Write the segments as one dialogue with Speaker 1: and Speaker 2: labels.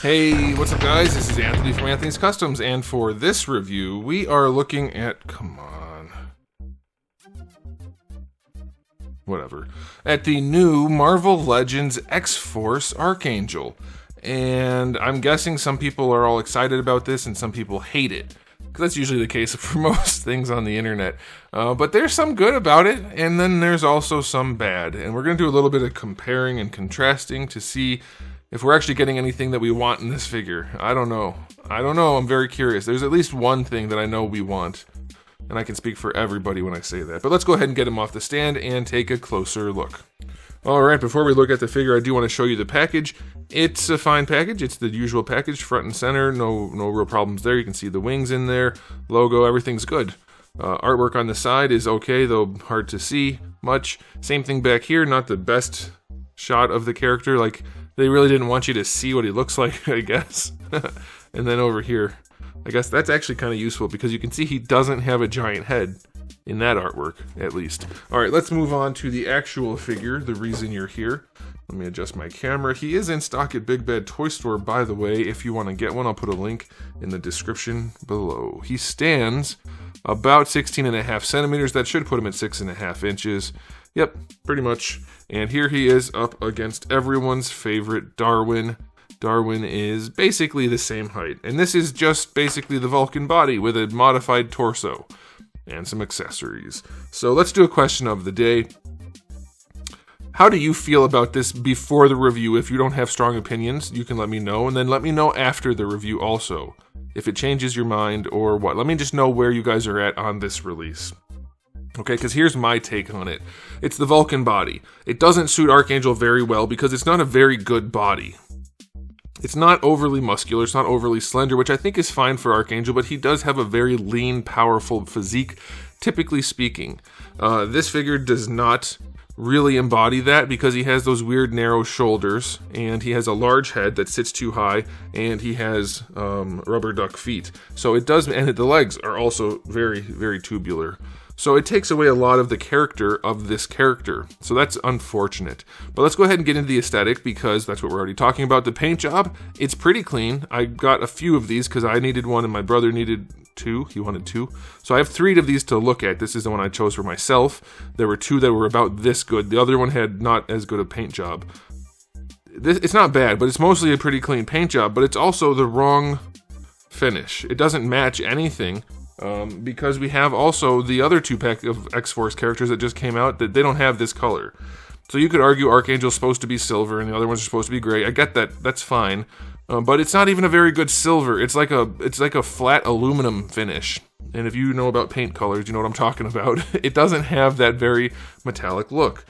Speaker 1: Hey, what's up guys? This is Anthony from Anthony's Customs, and for this review, we are looking at, at the new Marvel Legends X-Force Archangel. And I'm guessing some people are all excited about this and some people hate it. Because that's usually the case for most things on the internet. But there's some good about it, and then there's also some bad. And we're going to do a little bit of comparing and contrasting to see if we're actually getting anything that we want in this figure. I don't know. I'm very curious. There's at least one thing that I know we want. And I can speak for everybody when I say that. But let's go ahead and get him off the stand and take a closer look. Alright, before we look at the figure, I do want to show you the package. It's a fine package. It's the usual package, front and center. No real problems there. You can see the wings in there. Logo, everything's good. Artwork on the side is okay, though hard to see much. Same thing back here. Not the best shot of the character. Like, they really didn't want you to see what he looks like, I guess. And then over here, I guess that's actually kind of useful because you can see he doesn't have a giant head in that artwork, at least. Alright, let's move on to the actual figure, the reason you're here. Let me adjust my camera. He is in stock at Big Bad Toy Store, by the way. If you want to get one, I'll put a link in the description below. He stands about 16.5 centimeters. That should put him at 6.5 inches. Yep, pretty much. And here he is up against everyone's favorite Darwin. Darwin is basically the same height. And this is just basically the Vulcan body with a modified torso and some accessories. So let's do a question of the day. How do you feel about this before the review? If you don't have strong opinions, you can let me know. And then let me know after the review also, if it changes your mind or what. Let me just know where you guys are at on this release. Okay, because here's my take on it. It's the Vulcan body. It doesn't suit Archangel very well because it's not a very good body. It's not overly muscular, it's not overly slender, which I think is fine for Archangel, but he does have a very lean, powerful physique, typically speaking. This figure does not really embody that because he has those weird narrow shoulders, and he has a large head that sits too high, and he has rubber duck feet. So it does, and the legs are also very, very tubular. So it takes away a lot of the character of this character. So that's unfortunate. But let's go ahead and get into the aesthetic because that's what we're already talking about. The paint job, it's pretty clean. I got a few of these because I needed one and my brother needed two. He wanted two. So I have 3 of these to look at. This is the one I chose for myself. There were 2 that were about this good. The other one had not as good a paint job. It's not bad, but it's mostly a pretty clean paint job, but it's also the wrong finish. It doesn't match anything. Because we have also the other 2-pack of X-Force characters that just came out that they don't have this color. So you could argue Archangel's supposed to be silver and the other ones are supposed to be gray. I get that, that's fine. But it's not even a very good silver. It's like a flat aluminum finish. And if you know about paint colors, you know what I'm talking about. It doesn't have that very metallic look.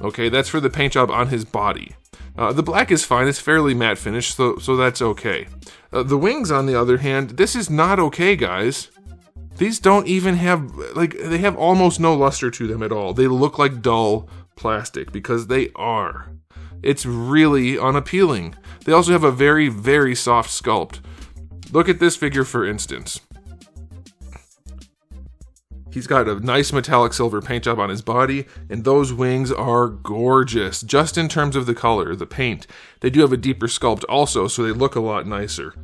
Speaker 1: Okay, that's for the paint job on his body. The black is fine, it's fairly matte finish, so that's okay. The wings, on the other hand, this is not okay, guys. These don't even have, they have almost no luster to them at all. They look like dull plastic because they are. It's really unappealing. They also have a very, very soft sculpt. Look at this figure, for instance. He's got a nice metallic silver paint job on his body, and those wings are gorgeous, just in terms of the color, the paint. They do have a deeper sculpt also, so they look a lot nicer.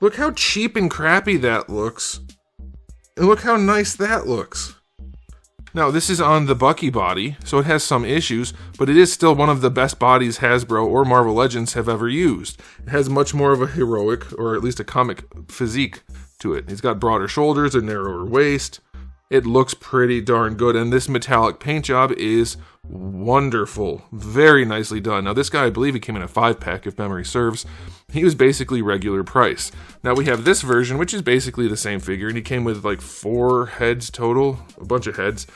Speaker 1: Look how cheap and crappy that looks. And look how nice that looks. Now, this is on the Bucky body, so it has some issues, but it is still one of the best bodies Hasbro or Marvel Legends have ever used. It has much more of a heroic, or at least a comic physique to it. He's got broader shoulders, a narrower waist. It looks pretty darn good, and this metallic paint job is wonderful. Very nicely done. Now, this guy, I believe he came in a 5-pack, if memory serves. He was basically regular price. Now, we have this version, which is basically the same figure, and he came with like 4 heads total, a bunch of heads.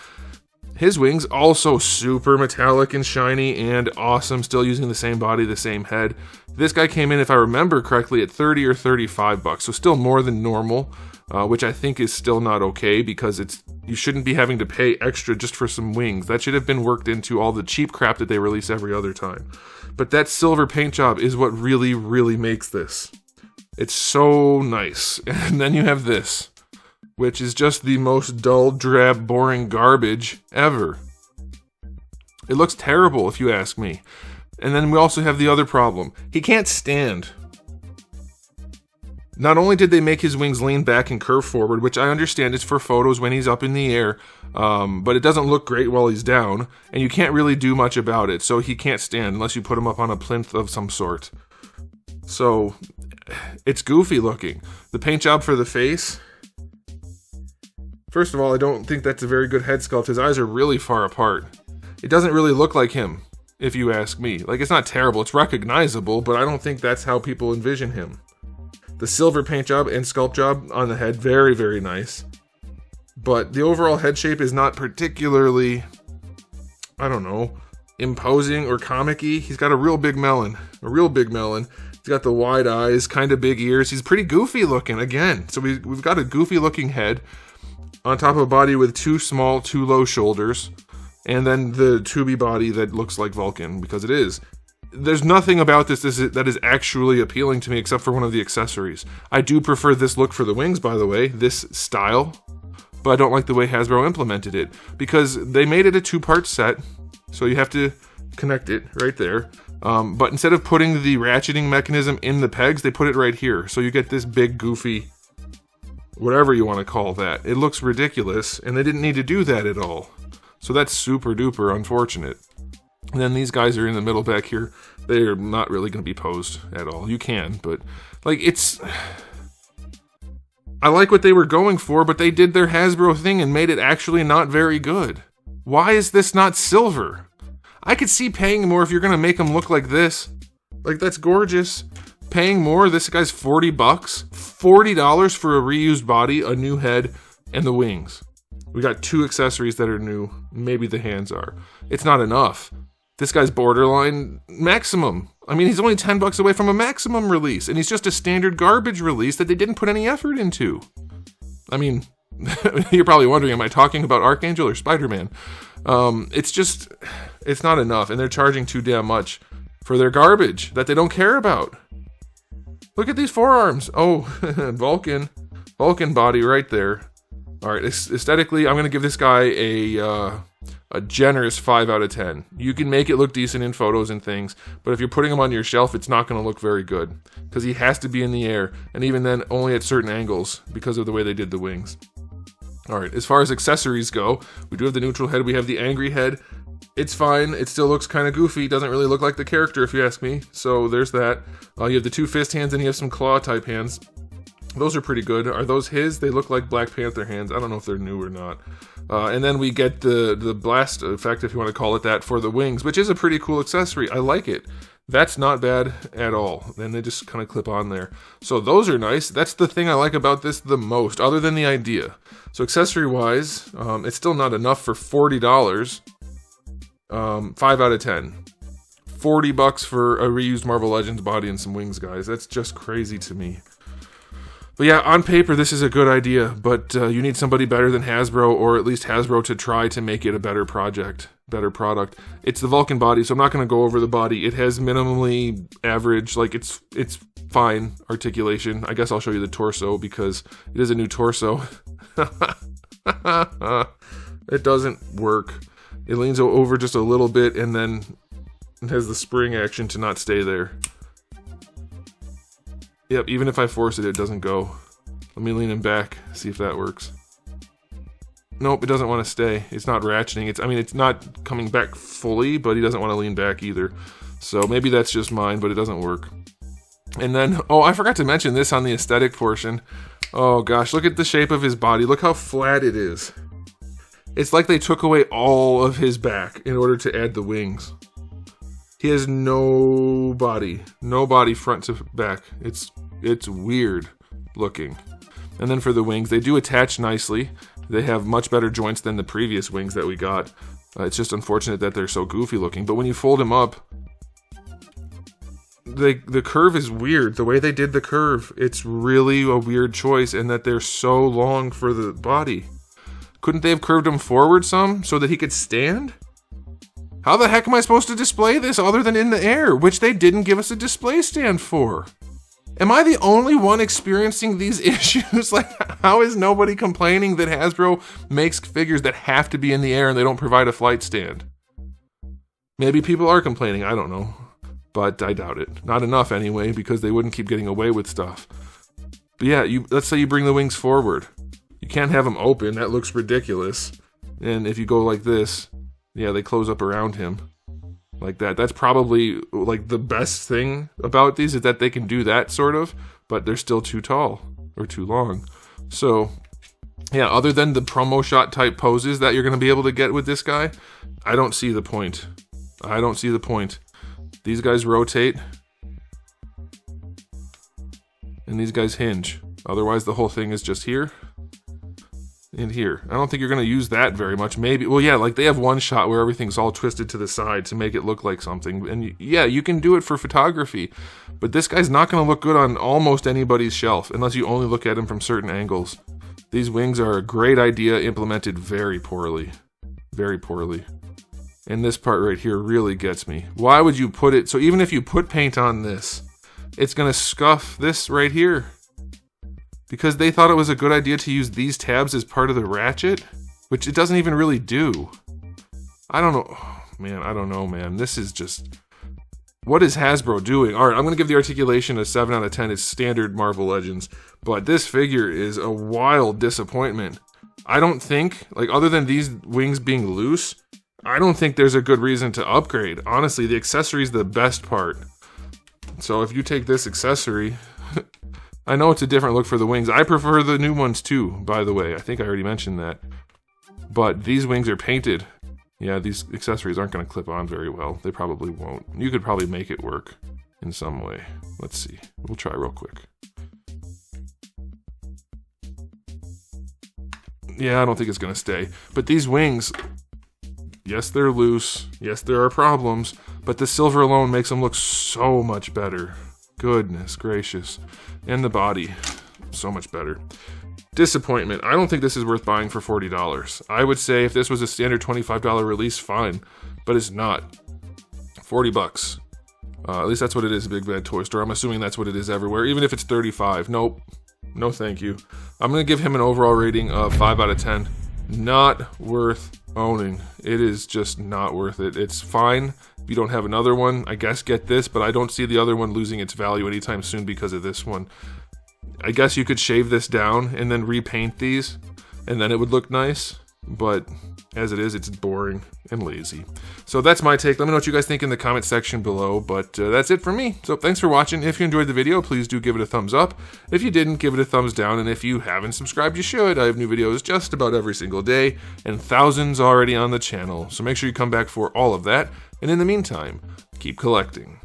Speaker 1: His wings, also super metallic and shiny and awesome, still using the same body, the same head. This guy came in, if I remember correctly, at 30 or 35 bucks, so still more than normal. Which I think is still not okay because you shouldn't be having to pay extra just for some wings. That should have been worked into all the cheap crap that they release every other time. But that silver paint job is what really, really makes this. It's so nice. And then you have this, which is just the most dull, drab, boring garbage ever. It looks terrible if you ask me. And then we also have the other problem. He can't stand. Not only did they make his wings lean back and curve forward, which I understand is for photos when he's up in the air, but it doesn't look great while he's down, and you can't really do much about it, so he can't stand unless you put him up on a plinth of some sort. So, it's goofy looking. The paint job for the face, first of all, I don't think that's a very good head sculpt. His eyes are really far apart. It doesn't really look like him, if you ask me. Like, it's not terrible, it's recognizable, but I don't think that's how people envision him. The silver paint job and sculpt job on the head, very, very nice. But the overall head shape is not particularly, I don't know, imposing or comic-y. He's got a real big melon. He's got the wide eyes, kind of big ears. He's pretty goofy looking, again. So we've got a goofy looking head on top of a body with two small, two low shoulders. And then the tubey body that looks like Vulcan, because it is. There's nothing about this that is actually appealing to me except for one of the accessories. I do prefer this look for the wings, by the way, this style, but I don't like the way Hasbro implemented it, because they made it a two-part set, so you have to connect it right there, but instead of putting the ratcheting mechanism in the pegs, they put it right here, so you get this big, goofy, whatever you want to call that. It looks ridiculous, and they didn't need to do that at all, so that's super-duper unfortunate. And then these guys are in the middle back here. They are not really going to be posed at all. You can, but like I like what they were going for, but they did their Hasbro thing and made it actually not very good. Why is this not silver? I could see paying more if you're going to make them look like this. Like, that's gorgeous. Paying more, this guy's $40. $40 for a reused body, a new head, and the wings. We got two accessories that are new. Maybe the hands are. It's not enough. This guy's borderline maximum. I mean, he's only $10 away from a maximum release, and he's just a standard garbage release that they didn't put any effort into. I mean, you're probably wondering, am I talking about Archangel or Spider-Man? It's not enough, and they're charging too damn much for their garbage that they don't care about. Look at these forearms. Oh, Vulcan body right there. All right, aesthetically, I'm going to give this guy a generous 5 out of 10. You can make it look decent in photos and things, but if you're putting him on your shelf, it's not going to look very good, because he has to be in the air, and even then, only at certain angles, because of the way they did the wings. Alright, as far as accessories go, we do have the neutral head, we have the angry head. It's fine, it still looks kind of goofy, doesn't really look like the character if you ask me, so there's that. You have the two fist hands, and you have some claw type hands. Those are pretty good. Are those his? They look like Black Panther hands. I don't know if they're new or not. And then we get the blast effect, if you want to call it that, for the wings, which is a pretty cool accessory. I like it. That's not bad at all. And they just kind of clip on there. So those are nice. That's the thing I like about this the most, other than the idea. So accessory-wise, it's still not enough for $40. 5 out of 10. $40 for a reused Marvel Legends body and some wings, guys. That's just crazy to me. But yeah, on paper, this is a good idea, but you need somebody better than Hasbro, or at least Hasbro, to try to make it a better product. It's the Vulcan body, so I'm not going to go over the body. It has minimally average, like it's fine articulation. I guess I'll show you the torso, because it is a new torso. It doesn't work. It leans over just a little bit, and then it has the spring action to not stay there. Yep, even if I force it, it doesn't go. Let me lean him back, see if that works. Nope, it doesn't want to stay. It's not ratcheting. It's not coming back fully, but he doesn't want to lean back either. So maybe that's just mine, but it doesn't work. And then, oh, I forgot to mention this on the aesthetic portion. Oh gosh, look at the shape of his body. Look how flat it is. It's like they took away all of his back in order to add the wings. He has no body front to back. It's weird looking. And then for the wings, they do attach nicely. They have much better joints than the previous wings that we got. It's just unfortunate that they're so goofy looking. But when you fold them up, the curve is weird. The way they did the curve, it's really a weird choice, and that they're so long for the body. Couldn't they have curved him forward some so that he could stand? How the heck am I supposed to display this other than in the air, which they didn't give us a display stand for? Am I the only one experiencing these issues? Like, how is nobody complaining that Hasbro makes figures that have to be in the air and they don't provide a flight stand? Maybe people are complaining, I don't know. But I doubt it. Not enough anyway, because they wouldn't keep getting away with stuff. But yeah, let's say you bring the wings forward. You can't have them open. That looks ridiculous. And if you go like this, yeah, they close up around him. Like that. That's probably like the best thing about these is that they can do that sort of, but they're still too tall or too long. So yeah, other than the promo shot type poses that you're going to be able to get with this guy, I don't see the point. I don't see the point. These guys rotate and these guys hinge. Otherwise the whole thing is just here and here. I don't think you're going to use that very much. Maybe, well, yeah, like they have one shot where everything's all twisted to the side to make it look like something. And yeah, you can do it for photography, but this guy's not going to look good on almost anybody's shelf unless you only look at him from certain angles. These wings are a great idea implemented very poorly. Very poorly. And this part right here really gets me. Why would you put it, so even if you put paint on this, it's going to scuff this right here. Because they thought it was a good idea to use these tabs as part of the ratchet, which it doesn't even really do. I don't know. Oh, man, I don't know, man. This is just... What is Hasbro doing? Alright, I'm going to give the articulation a 7 out of 10. It's standard Marvel Legends. But this figure is a wild disappointment. I don't think, like, other than these wings being loose, I don't think there's a good reason to upgrade. Honestly, the accessory is the best part. So if you take this accessory... I know it's a different look for the wings. I prefer the new ones too, by the way. I think I already mentioned that. But these wings are painted. Yeah, these accessories aren't going to clip on very well. They probably won't. You could probably make it work in some way. Let's see. We'll try real quick. Yeah, I don't think it's going to stay. But these wings, yes, they're loose. Yes, there are problems. But the silver alone makes them look so much better. Goodness gracious. And the body, so much better. Disappointment. I don't think this is worth buying for $40. I would say if this was a standard $25 release, fine. But it's not. 40 bucks. At least that's what it is at Big Bad Toy Store. I'm assuming that's what it is everywhere. Even if it's 35. Nope. No thank you. I'm going to give him an overall rating of 5 out of 10. Not worth owning. It is just not worth it. It's fine. If you don't have another one, I guess get this, but I don't see the other one losing its value anytime soon because of this one. I guess you could shave this down and then repaint these, and then it would look nice, but as it is, it's boring and lazy. So that's my take. Let me know what you guys think in the comment section below, but that's it for me. So thanks for watching. If you enjoyed the video, please do give it a thumbs up. If you didn't, give it a thumbs down, and if you haven't subscribed, you should. I have new videos just about every single day, and thousands already on the channel, so make sure you come back for all of that. And in the meantime, keep collecting.